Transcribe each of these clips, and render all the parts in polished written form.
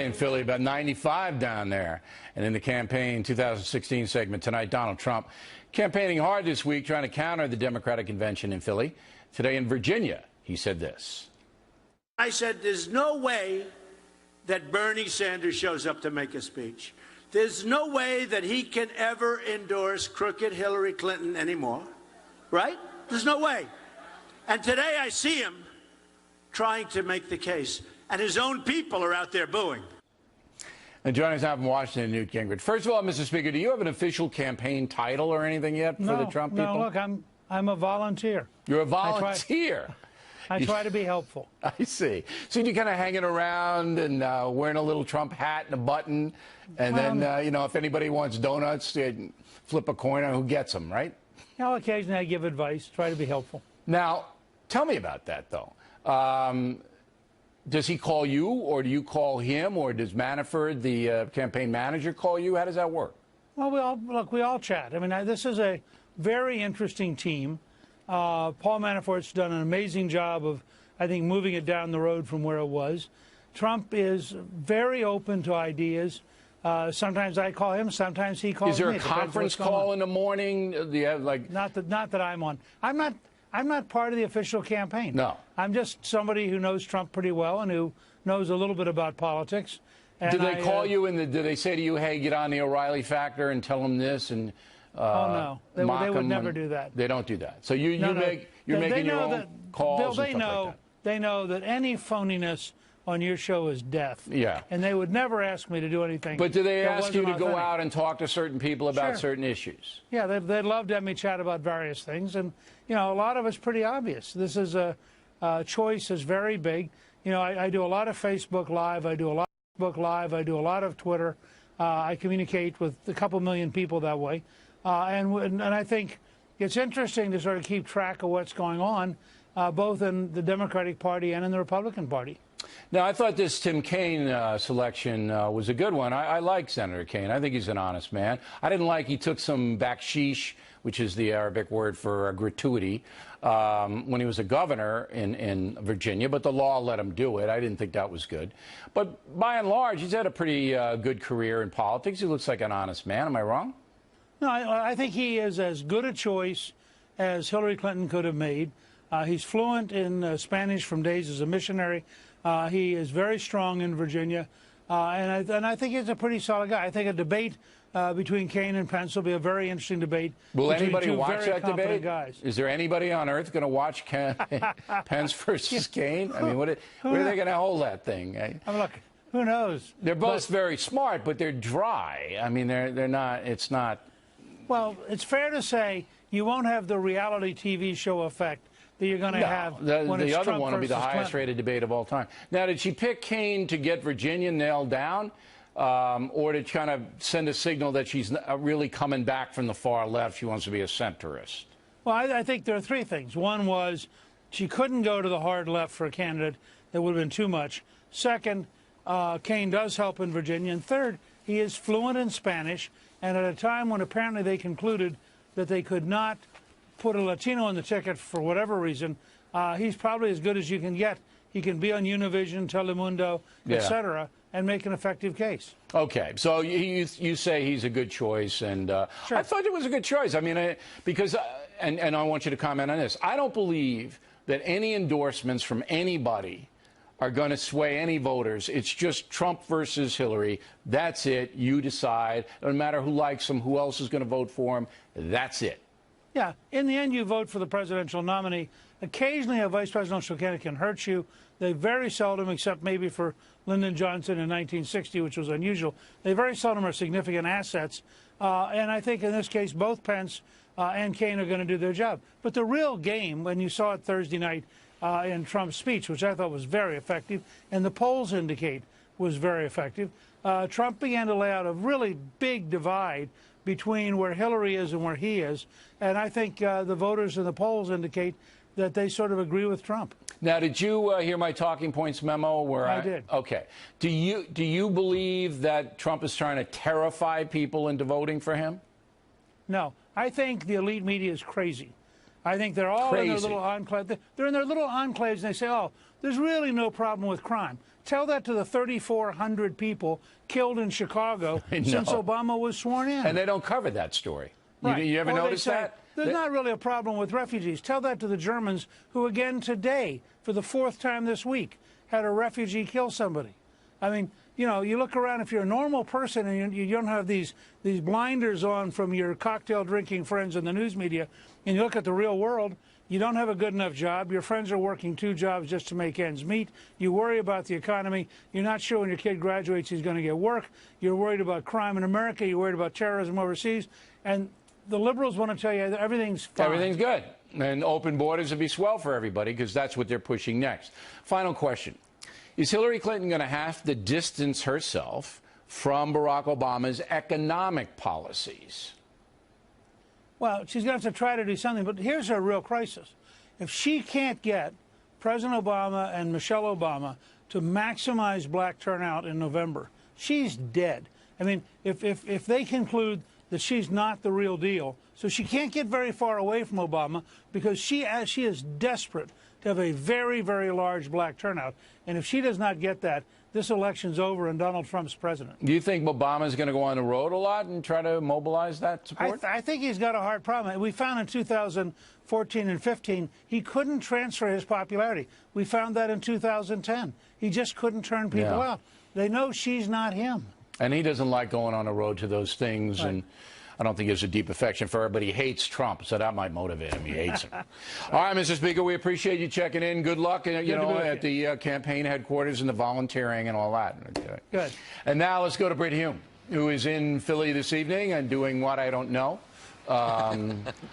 In Philly, about 95 down there. And in the campaign 2016 segment tonight, Donald Trump campaigning hard this week, trying to counter the Democratic convention in Philly. Today in Virginia, he said this. I said, there's no way that Bernie Sanders shows up to make a speech. There's no way that he can ever endorse crooked Hillary Clinton anymore, right? There's no way. And today I see him trying to make the case, and his own people are out there booing. And joining us now from Washington, Newt Gingrich. First of all, Mr. Speaker, do you have an official campaign title or anything yet for the Trump people? No, look, I'm a volunteer. You're a volunteer? I try to be helpful. I see. So you're kind of hanging around and wearing a little Trump hat and a button, and then, you know, if anybody wants donuts, flip a coin on who gets them, right? Now, occasionally I give advice, try to be helpful. Now, tell me about that, though. Does he call you, or do you call him, or does Manafort, the campaign manager, call you? How does that work? Well, we all chat. I mean, this is a very interesting team. Paul Manafort's done an amazing job of, I think, moving it down the road from where it was. Trump is very open to ideas. Sometimes I call him, sometimes he calls me. Is there a conference call in the morning? Do you have, like... Not that I'm on. I'm not part of the official campaign. No. I'm just somebody who knows Trump pretty well and who knows a little bit about politics. And do they call you and do they say to you, hey, get on the O'Reilly factor and tell them this? And oh, no. They would never do that. They don't do that. So you're making your own calls and stuff like that. They know that any phoniness on your show is death. Yeah. And they would never ask me to do anything. But do they ask you to go out and talk to certain people about certain issues? Yeah, they'd love to have me chat about various things. And, you know, a lot of it's pretty obvious. This is a choice is very big. You know, I do a lot of Facebook Live. I do a lot of Facebook Live. I do a lot of Twitter. I communicate with a couple million people that way. And I think it's interesting to sort of keep track of what's going on, both in the Democratic Party and in the Republican Party. Now, I thought this Tim Kaine selection was a good one. I like Senator Kaine. I think he's an honest man. I didn't like he took some baksheesh, which is the Arabic word for gratuity, when he was a governor in Virginia, but the law let him do it. I didn't think that was good. But by and large, he's had a pretty good career in politics. He looks like an honest man. Am I wrong? No, I think he is as good a choice as Hillary Clinton could have made. He's fluent in Spanish from days as a missionary. He is very strong in Virginia, and I think he's a pretty solid guy. I think a debate between Kaine and Pence will be a very interesting debate. Will anybody watch that debate? Guys. Is there anybody on earth going to watch Pence versus Kaine? I mean, where are they going to hold that thing? I mean, look, who knows? They're both very smart, but they're dry. I mean, they're not. It's not. Well, it's fair to say you won't have the reality TV show effect that you're going to have when it's the other Trump one will be the highest-rated debate of all time. Now, did she pick Kaine to get Virginia nailed down, or to kind of send a signal that she's really coming back from the far left? She wants to be a centrist. Well, I think there are three things. One was she couldn't go to the hard left for a candidate. That would have been too much. Second, Kaine does help in Virginia. And third, he is fluent in Spanish. And at a time when apparently they concluded that they could not put a Latino on the ticket for whatever reason, he's probably as good as you can get. He can be on Univision, Telemundo, etc., and make an effective case. Okay, so you say he's a good choice, and I thought it was a good choice. I mean, because, and I want you to comment on this. I don't believe that any endorsements from anybody are going to sway any voters. It's just Trump versus Hillary. That's it. You decide. No matter who likes him, who else is going to vote for him. That's it. Yeah. In the end, you vote for the presidential nominee. Occasionally, a vice presidential candidate can hurt you. They very seldom, except maybe for Lyndon Johnson in 1960, which was unusual, they very seldom are significant assets. And I think in this case, both Pence and Kaine are going to do their job. But the real game, when you saw it Thursday night in Trump's speech, which I thought was very effective, and the polls indicate was very effective, Trump began to lay out a really big divide between where Hillary is and where he is. And I think the voters in the polls indicate that they sort of agree with Trump. Now, did you hear my talking points memo? Where I did. Okay. Do you believe that Trump is trying to terrify people into voting for him? No. I think the elite media is crazy. I think they're all in their little enclaves. They're in their little enclaves, and they say, oh, there's really no problem with crime. Tell that to the 3,400 people killed in Chicago since Obama was sworn in. And they don't cover that story. Right. You ever notice that? There's not really a problem with refugees. Tell that to the Germans who, again today, for the 4th time this week, had a refugee kill somebody. I mean, you know, you look around, if you're a normal person and you don't have these blinders on from your cocktail drinking friends in the news media, and you look at the real world, you don't have a good enough job. Your friends are working 2 jobs just to make ends meet. You worry about the economy. You're not sure when your kid graduates he's going to get work. You're worried about crime in America. You're worried about terrorism overseas. And the liberals want to tell you that everything's fine. Everything's good. And open borders would be swell for everybody because that's what they're pushing next. Final question. Is Hillary Clinton going to have to distance herself from Barack Obama's economic policies? Well, she's going to have to try to do something, but here's her real crisis. If she can't get President Obama and Michelle Obama to maximize black turnout in November, she's dead. I mean, if they conclude that she's not the real deal, so she can't get very far away from Obama because she is desperate to have a very, very large black turnout. And if she does not get that, this election's over and Donald Trump's president. Do you think Obama's going to go on the road a lot and try to mobilize that support? I think he's got a hard problem. We found in 2014 and 15 he couldn't transfer his popularity. We found that in 2010. He just couldn't turn people out. They know she's not him. And he doesn't like going on the road to those things. Right. And I don't think he has a deep affection for her, but he hates Trump, so that might motivate him. He hates him. All right, Mr. Speaker, we appreciate you checking in. Good luck, at the campaign headquarters and the volunteering and all that. Okay. Good. And now let's go to Britt Hume, who is in Philly this evening and doing what I don't know.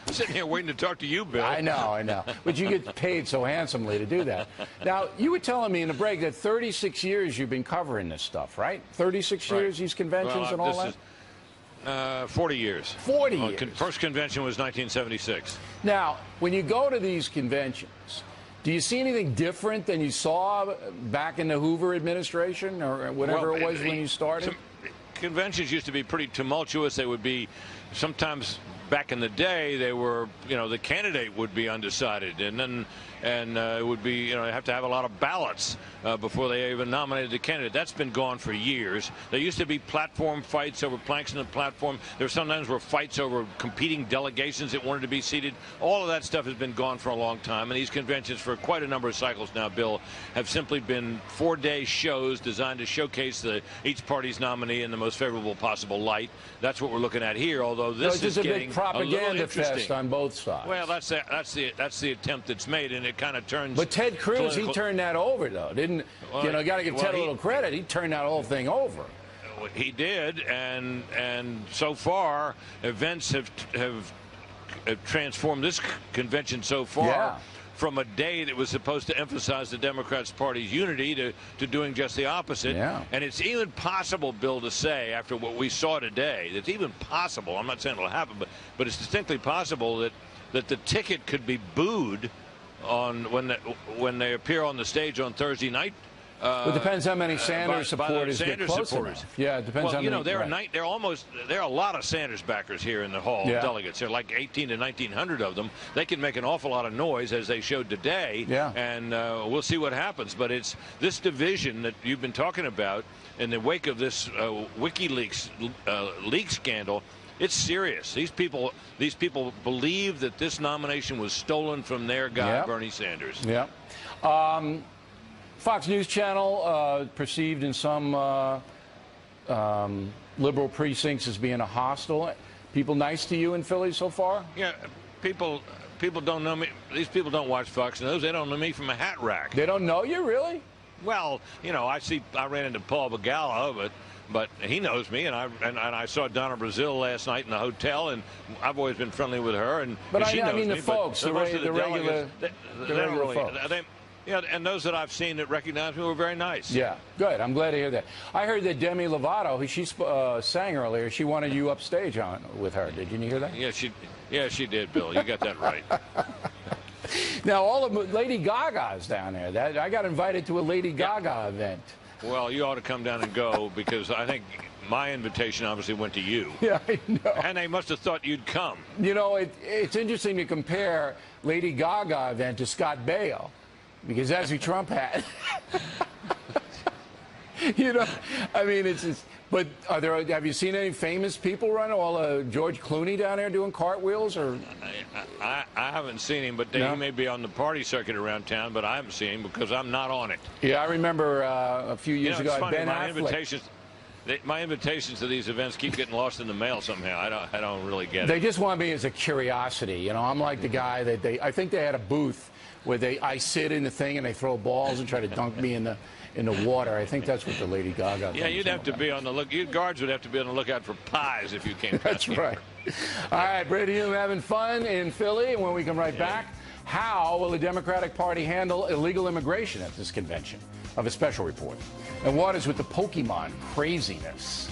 Sitting here waiting to talk to you, Bill. I know. But you get paid so handsomely to do that. Now, you were telling me in the break that 36 years you've been covering this stuff, right? 36 years, these conventions and all that? 40 years. 40 years. First convention was 1976. Now, when you go to these conventions, do you see anything different than you saw back in the Hoover administration or whatever it was when you started? Conventions used to be pretty tumultuous. They would be sometimes back in the day, they were, the candidate would be undecided, and it would be, you have to have a lot of ballots before they even nominated the candidate. That's been gone for years. There used to be platform fights over planks in the platform. There sometimes were fights over competing delegations that wanted to be seated. All of that stuff has been gone for a long time, and these conventions for quite a number of cycles now, Bill, have simply been 4-day shows designed to showcase each party's nominee in the most favorable possible light. That's what we're looking at here, although this is getting a big propaganda fest on both sides. Well, that's the attempt that's made, and it kind of turns. But Ted Cruz, he turned that over, though, didn't? Got to give Ted a little credit. He turned that whole thing over. He did, and so far, events have transformed this convention so far from a day that was supposed to emphasize the Democrats' party's unity to doing just the opposite. Yeah. And it's even possible, Bill, to say after what we saw today, it's even possible. I'm not saying it'll happen, but it's distinctly possible that the ticket could be booed on when they appear on the stage on Thursday night. It depends how many Sanders supporters get close enough. Yeah, it depends how many. There are a lot of Sanders backers here in the hall of delegates. There are like 18 to 1,900 of them. They can make an awful lot of noise, as they showed today. Yeah. And we'll see what happens. But it's this division that you've been talking about in the wake of this WikiLeaks leak scandal. It's serious. These people believe that this nomination was stolen from their guy, Bernie Sanders. Yeah. Fox News Channel perceived in some liberal precincts as being a hostile. People nice to you in Philly so far? Yeah, people don't know me. These people don't watch Fox News. They don't know me from a hat rack. They don't know you, really? Well, I ran into Paul Begala, but he knows me, and I saw Donna Brazil last night in the hotel, and I've always been friendly with her, and she knows me. The folks, the regular folks. And those that I've seen that recognize me were very nice. Yeah, good. I'm glad to hear that. I heard that Demi Lovato, who she sang earlier, she wanted you upstage with her. Did you hear that? Yeah, she did, Bill. You got that right. Now, all of Lady Gaga's down there. I got invited to a Lady Gaga event. Well, you ought to come down and go, because I think my invitation obviously went to you. Yeah, I know. And they must have thought you'd come. It's interesting to compare Lady Gaga event to Scott Baio, because that's who Trump had. You know, I mean, it's but have you seen any famous people run? All George Clooney down there doing cartwheels, or? I haven't seen him, but he may be on the party circuit around town, but I haven't seen him because I'm not on it. Yeah, I remember a few years ago, funny, Ben Affleck. My invitations to these events keep getting lost in the mail somehow. I don't really get it. They just want me as a curiosity. You know, I'm like the guy that I think they had a booth where I sit in the thing and they throw balls and try to dunk me in the water. I think that's what the Lady Gaga. Yeah, you'd have to be on the look. You guards would have to be on the lookout for pies if you came. That's right. All right, Brady, you having fun in Philly, and when we come right back, how will the Democratic Party handle illegal immigration at this convention? Of a special report. And what is with the Pokemon craziness?